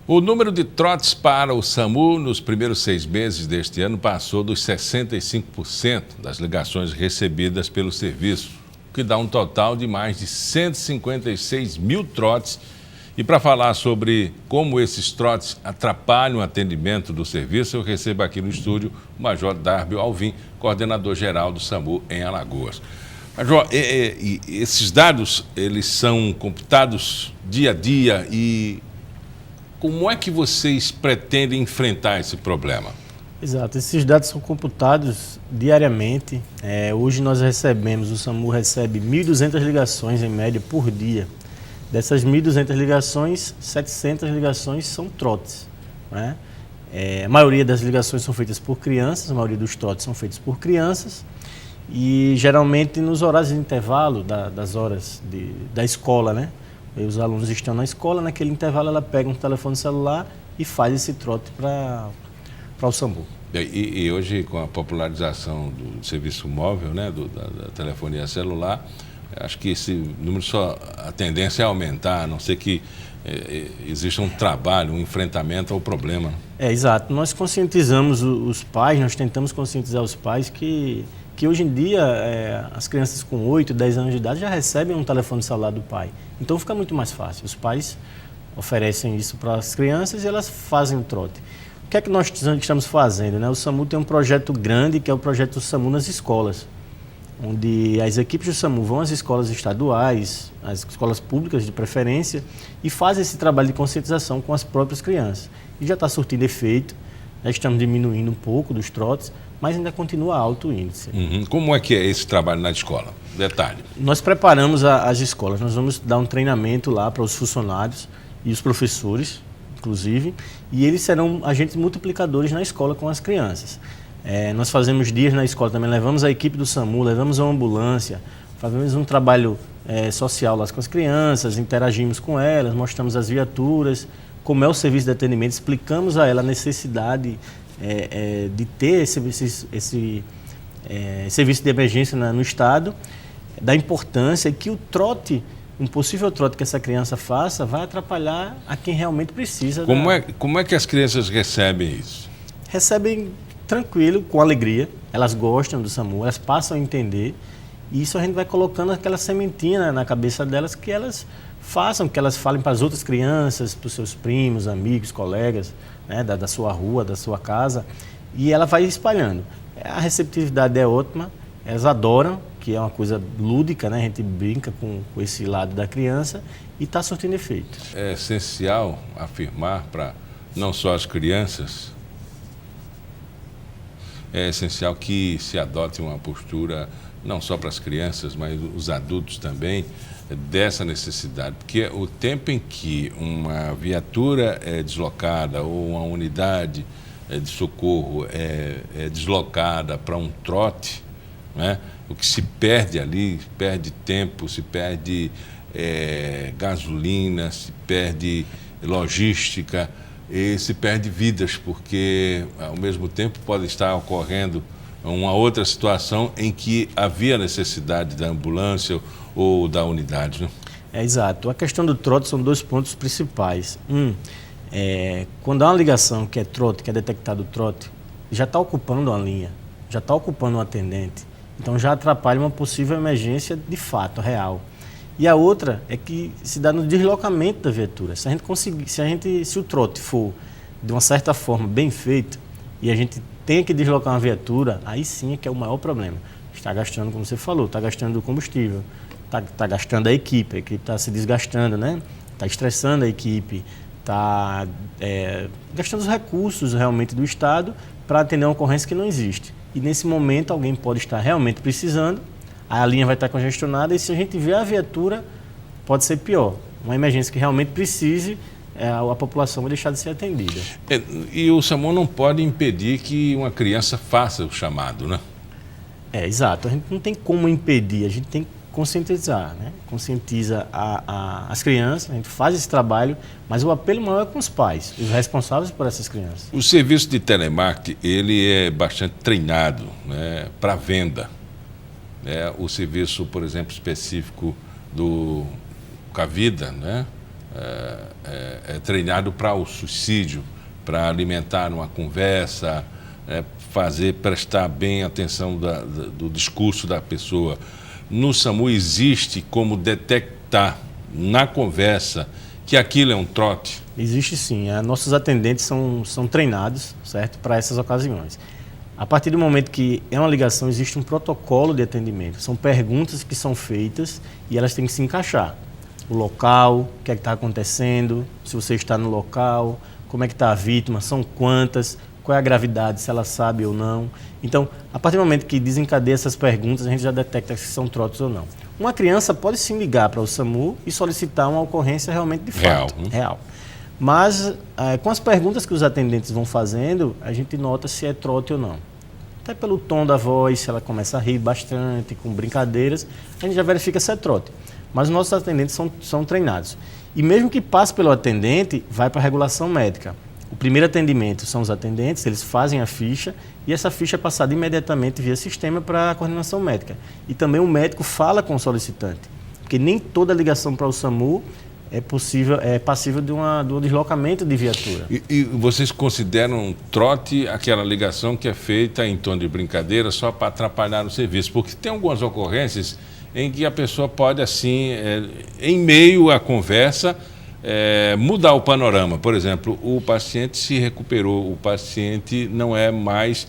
O número de trotes para o SAMU nos primeiros 6 meses deste ano passou dos 65% das ligações recebidas pelo serviço, o que dá um total de mais de 156 mil trotes. E para falar sobre como esses trotes atrapalham o atendimento do serviço, eu recebo aqui no estúdio o Major Dárbio Alvim, coordenador-geral do SAMU em Alagoas. Major, esses dados, eles são computados dia a dia e como é que vocês pretendem enfrentar esse problema? Exato, esses dados são computados diariamente. Hoje nós recebemos, o SAMU recebe 1.200 ligações em média por dia. Dessas 1.200 ligações, 700 ligações são trotes, né? A maioria das ligações são feitas por crianças, a maioria dos trotes são feitos por crianças e geralmente nos horários de intervalo das horas da escola, né? E os alunos estão na escola, naquele intervalo ela pega um telefone celular e faz esse trote para o SAMU. E hoje, com a popularização do serviço móvel, né, da telefonia celular, acho que esse número a tendência é aumentar, a não ser que exista um trabalho, um enfrentamento ao problema. Exato. Nós conscientizamos os pais, nós tentamos conscientizar os pais que hoje em dia as crianças com 8, 10 anos de idade já recebem um telefone celular do pai. Então fica muito mais fácil. Os pais oferecem isso para as crianças e elas fazem o trote. O que é que nós estamos fazendo, né? O SAMU tem um projeto grande que é o projeto SAMU nas escolas, onde as equipes do SAMU vão às escolas estaduais, às escolas públicas de preferência, e fazem esse trabalho de conscientização com as próprias crianças. E já está surtindo efeito, já estamos diminuindo um pouco dos trotes, mas ainda continua alto o índice. Como é que é esse trabalho na escola? Detalhe. Nós preparamos as escolas, nós vamos dar um treinamento lá para os funcionários e os professores, inclusive, e eles serão agentes multiplicadores na escola com as crianças. Nós fazemos dias na escola também, levamos a equipe do SAMU, levamos a ambulância, fazemos um trabalho social lá com as crianças, interagimos com elas, mostramos as viaturas, como é o serviço de atendimento, explicamos a ela a necessidade de ter esse serviço de emergência no estado, da importância que o trote, um possível trote que essa criança faça, vai atrapalhar a quem realmente precisa. Como é que as crianças recebem isso? Recebem tranquilo, com alegria, elas gostam do SAMU, elas passam a entender, e isso a gente vai colocando aquela sementinha na cabeça delas, que elas façam, que elas falem para as outras crianças, para os seus primos, amigos, colegas, né, da sua rua, da sua casa, e ela vai espalhando. A receptividade é ótima, elas adoram, que é uma coisa lúdica, né? A gente brinca com esse lado da criança e está surtindo efeito. É essencial afirmar para não só as crianças, é essencial que se adote uma postura, não só para as crianças, mas os adultos também, dessa necessidade. Porque o tempo em que uma viatura é deslocada ou uma unidade de socorro é deslocada para um trote, né? O que se perde ali, perde tempo, se perde gasolina, se perde logística, e se perde vidas, porque ao mesmo tempo pode estar ocorrendo uma outra situação em que havia necessidade da ambulância ou da unidade, né? Exato. A questão do trote são 2 pontos principais. Quando há uma ligação que é trote, que é detectado o trote, já está ocupando uma linha, já está ocupando um atendente, então já atrapalha uma possível emergência de fato, real. E a outra é que se dá no deslocamento da viatura. Se o trote for de uma certa forma bem feito e a gente tem que deslocar uma viatura, aí sim é que é o maior problema. Está gastando, como você falou, está gastando combustível, está gastando a equipe está se desgastando, né? Está estressando a equipe, está gastando os recursos realmente do Estado para atender uma ocorrência que não existe. E nesse momento alguém pode estar realmente precisando, a linha vai estar congestionada e se a gente vê a viatura, pode ser pior. Uma emergência que realmente precise, a população vai deixar de ser atendida. E o SAMU não pode impedir que uma criança faça o chamado, né? Exato. A gente não tem como impedir, a gente tem que conscientizar, né? Conscientiza as crianças, a gente faz esse trabalho, mas o apelo maior é com os pais, os responsáveis por essas crianças. O serviço de telemarketing, ele é bastante treinado, né, para venda. O serviço, por exemplo, específico do com a vida, né? É treinado para o suicídio, para alimentar uma conversa, prestar bem atenção do discurso da pessoa. No SAMU existe como detectar na conversa que aquilo é um trote? Existe sim. Nossos atendentes são treinados, certo, para essas ocasiões. A partir do momento que é uma ligação, existe um protocolo de atendimento. São perguntas que são feitas e elas têm que se encaixar. O local, o que é que está acontecendo, se você está no local, como é que está a vítima, são quantas, qual é a gravidade, se ela sabe ou não. Então, a partir do momento que desencadeia essas perguntas, a gente já detecta se são trotes ou não. Uma criança pode sim ligar para o SAMU e solicitar uma ocorrência realmente de fato. Real. Mas, com as perguntas que os atendentes vão fazendo, a gente nota se é trote ou não. Até pelo tom da voz, se ela começa a rir bastante, com brincadeiras, a gente já verifica se é trote. Mas os nossos atendentes são treinados. E mesmo que passe pelo atendente, vai para a regulação médica. O primeiro atendimento são os atendentes, eles fazem a ficha e essa ficha é passada imediatamente via sistema para a coordenação médica. E também o médico fala com o solicitante, porque nem toda ligação para o SAMU é passível do deslocamento de viatura. E vocês consideram trote aquela ligação que é feita em tom de brincadeira só para atrapalhar o serviço? Porque tem algumas ocorrências em que a pessoa pode, assim, em meio à conversa, mudar o panorama. Por exemplo, o paciente se recuperou, o paciente não é mais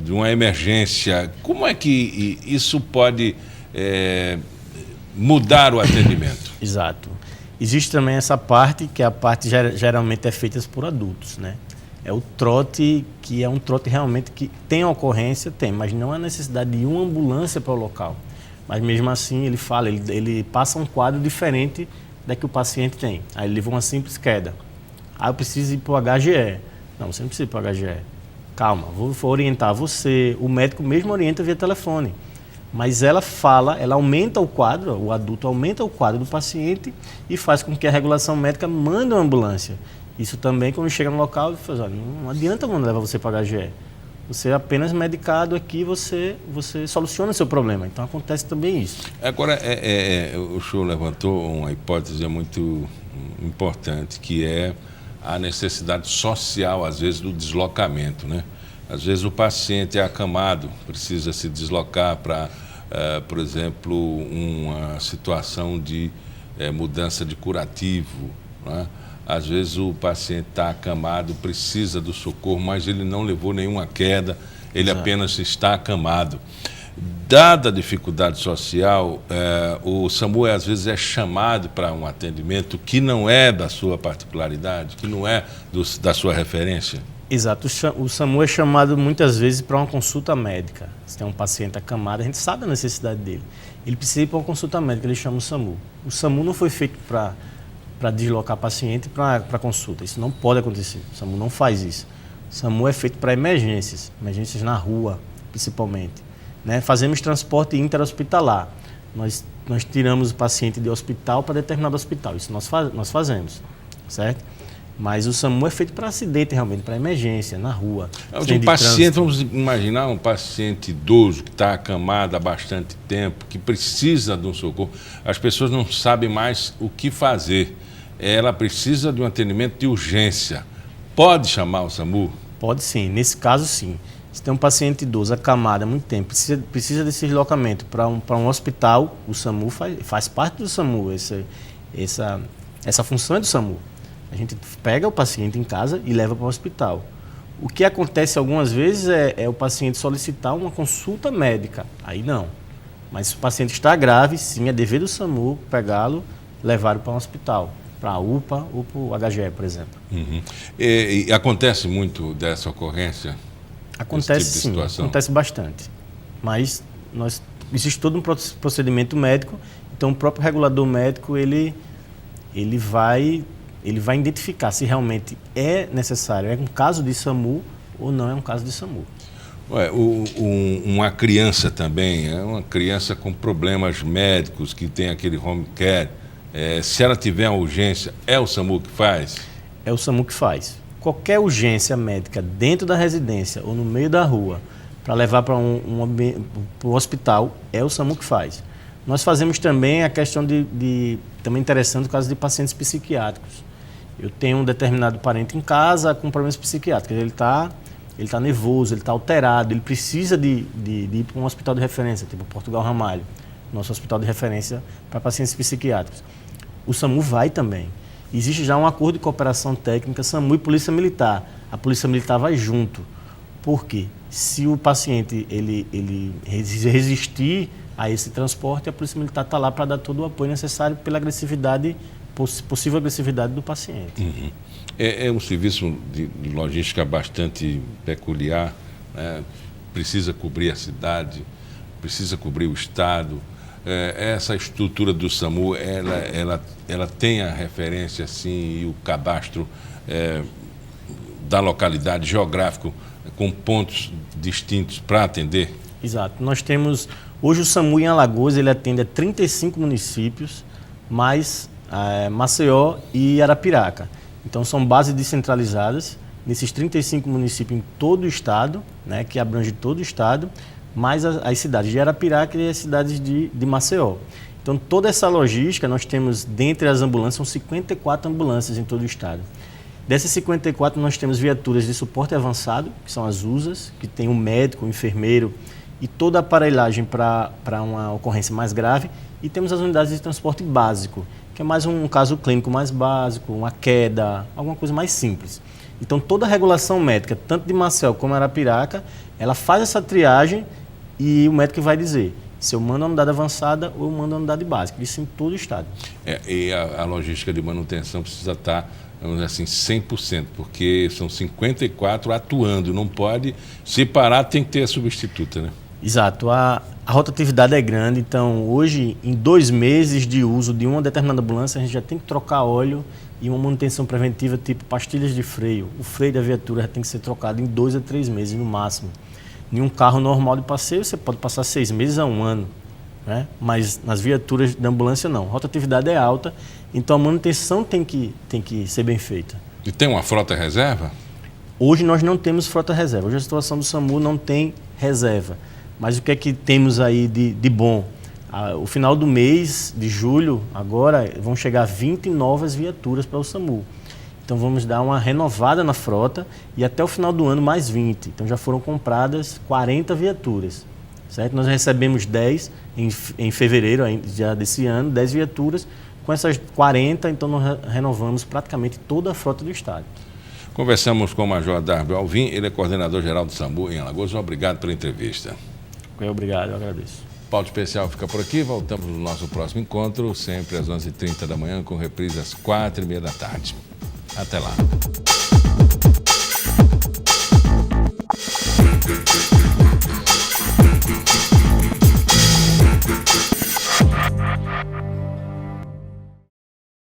de uma emergência. Como é que isso pode mudar o atendimento? Exato. Existe também essa parte, que a parte geralmente é feita por adultos, né? É o trote, que é um trote realmente que tem ocorrência, mas não há necessidade de uma ambulância para o local. Mas mesmo assim ele passa um quadro diferente da que o paciente tem. Aí ele levou uma simples queda. Eu preciso ir para o HGE. Não, você não precisa ir para o HGE. Calma, vou orientar você. O médico mesmo orienta via telefone. Mas ela aumenta o quadro, o adulto aumenta o quadro do paciente e faz com que a regulação médica mande uma ambulância. Isso também, quando chega no local, ele fala, olha, não adianta levar você para o HGE. Você apenas medicado aqui, você soluciona o seu problema. Então acontece também isso. Agora, o senhor levantou uma hipótese muito importante, que é a necessidade social, às vezes, do deslocamento, né? Às vezes o paciente é acamado, precisa se deslocar para, por exemplo, uma situação de mudança de curativo, né? Às vezes o paciente está acamado, precisa do socorro, mas ele não levou nenhuma queda, ele apenas está acamado. Dada a dificuldade social, o SAMU às vezes é chamado para um atendimento que não é da sua particularidade, que não é da sua referência? Exato. O SAMU é chamado muitas vezes para uma consulta médica. Se tem um paciente acamado, a gente sabe a necessidade dele. Ele precisa ir para uma consulta médica, ele chama o SAMU. O SAMU não foi feito para deslocar paciente para consulta. Isso não pode acontecer. O SAMU não faz isso. O SAMU é feito para emergências na rua, principalmente. Né? Fazemos transporte interhospitalar. Nós tiramos o paciente de hospital para determinado hospital. Isso nós fazemos, certo? Mas o SAMU é feito para acidente, realmente, para emergência, na rua. Um paciente, vamos imaginar um paciente idoso que está acamado há bastante tempo, que precisa de um socorro. As pessoas não sabem mais o que fazer. Ela precisa de um atendimento de urgência. Pode chamar o SAMU? Pode sim, nesse caso sim. Se tem um paciente idoso acamado há muito tempo, precisa desse deslocamento para um hospital, o SAMU faz parte do SAMU, essa função é do SAMU. A gente pega o paciente em casa e leva para o hospital. O que acontece algumas vezes é o paciente solicitar uma consulta médica. Aí não. Mas se o paciente está grave, sim, é dever do SAMU pegá-lo, levá-lo para um hospital, para a UPA ou para o HGE, por exemplo. Uhum. E acontece muito dessa ocorrência? Acontece tipo de sim, situação? Acontece bastante. Mas existe todo um procedimento médico, então o próprio regulador médico ele vai identificar se realmente é necessário, é um caso de SAMU ou não é um caso de SAMU. Uma criança também, uma criança com problemas médicos, que tem aquele home care, se ela tiver uma urgência, é o SAMU que faz? É o SAMU que faz. Qualquer urgência médica dentro da residência ou no meio da rua, para levar para um hospital, é o SAMU que faz. Nós fazemos também a questão também interessante o caso de pacientes psiquiátricos. Eu tenho um determinado parente em casa com problemas psiquiátricos, ele está nervoso, ele está alterado, ele precisa de ir para um hospital de referência, tipo Portugal Ramalho, nosso hospital de referência para pacientes psiquiátricos. O SAMU vai também. Existe já um acordo de cooperação técnica SAMU e Polícia Militar. A Polícia Militar vai junto. Por quê? Se o paciente ele resistir a esse transporte, a Polícia Militar está lá para dar todo o apoio necessário pela agressividade, possível agressividade do paciente. Uhum. É um serviço de logística bastante peculiar, né? Precisa cobrir a cidade, precisa cobrir o estado. Essa estrutura do SAMU, ela tem a referência assim, e o cadastro da localidade geográfico com pontos distintos para atender? Exato. Nós temos, hoje o SAMU em Alagoas, ele atende a 35 municípios, mais Maceió e Arapiraca. Então são bases descentralizadas nesses 35 municípios em todo o estado, né, que abrange todo o estado, mais as cidades de Arapiraca e as cidades de Maceió. Então toda essa logística nós temos, dentre as ambulâncias, são 54 ambulâncias em todo o estado. Dessas 54 nós temos viaturas de suporte avançado, que são as USAs, que tem um médico, um enfermeiro e toda a aparelhagem para uma ocorrência mais grave, e temos as unidades de transporte básico, que é mais um caso clínico mais básico, uma queda, alguma coisa mais simples. Então toda a regulação médica, tanto de Maceió como Arapiraca, ela faz essa triagem e o médico vai dizer se eu mando a unidade avançada ou eu mando a unidade básica, isso em todo o estado. E a logística de manutenção precisa estar, vamos dizer assim, 100%, porque são 54 atuando, não pode, se parar tem que ter a substituta, né? Exato, a rotatividade é grande, então hoje, em 2 meses de uso de uma determinada ambulância, a gente já tem que trocar óleo e uma manutenção preventiva tipo pastilhas de freio. O freio da viatura já tem que ser trocado em 2 a 3 meses no máximo. Em um carro normal de passeio você pode passar 6 meses a 1 ano, né? Mas nas viaturas da ambulância não. A rotatividade é alta, então a manutenção tem que ser bem feita. E tem uma frota reserva? Hoje nós não temos frota reserva. Hoje a situação do SAMU não tem reserva. Mas o que é que temos aí de bom? O final do mês de julho, agora, vão chegar 20 novas viaturas para o SAMU. Então vamos dar uma renovada na frota e até o final do ano mais 20. Então já foram compradas 40 viaturas, certo? Nós recebemos 10 em fevereiro já desse ano, 10 viaturas. Com essas 40, então nós renovamos praticamente toda a frota do estado. Conversamos com o Major Darby Alvim, ele é coordenador geral do SAMU em Alagoas. Obrigado pela entrevista. Obrigado, eu agradeço. Pauta Especial fica por aqui, voltamos no nosso próximo encontro, sempre às 11h30 da manhã, com reprise às 4h30 da tarde. Até lá.